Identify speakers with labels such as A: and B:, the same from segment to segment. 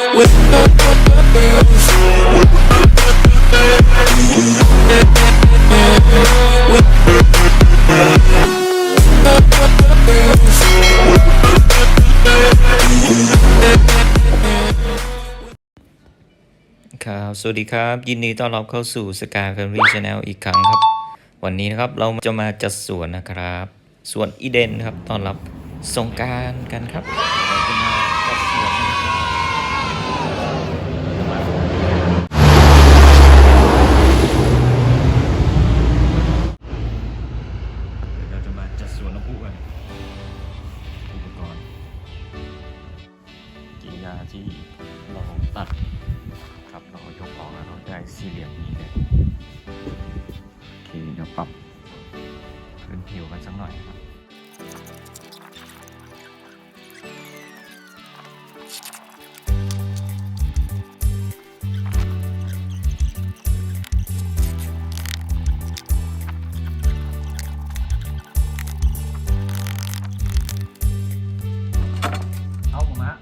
A: ครับสวัสดีครับยินดีต้อนรับเข้าสู่ SkyFamily Channel อีกครั้งครับวันนี้นะครับเราจะมาจัดสวนนะครับสวนอีเดนครับต้อนรับสงกรานต์กันครับเราจะมาจัดสวนเราจะมาจัดสวนน้ำพุกันอุปกรณ์กินยาที่เราตัดครับเรายกออกแล้วเราได้สี่เหลี่ยมนี้เลยโอเคเดี๋ยวปรับพื้นผิวกันสักหน่อยครับเอาผมฮะ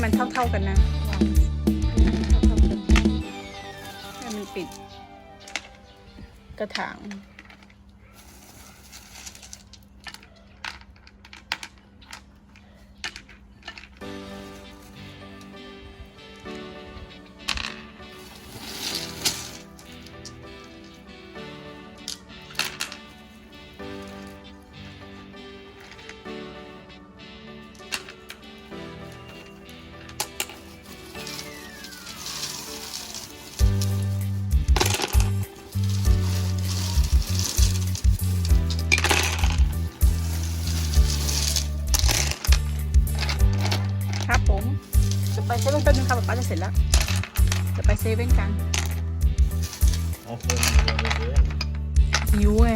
B: มันเท่าๆกันนะวางเท่าๆกันให้มันปิดกระถางครับผมจะไปเซเว่นแป๊บนึงครับป๊าจะเสร็จแล้วจะไปเซเว่นกันหิวไง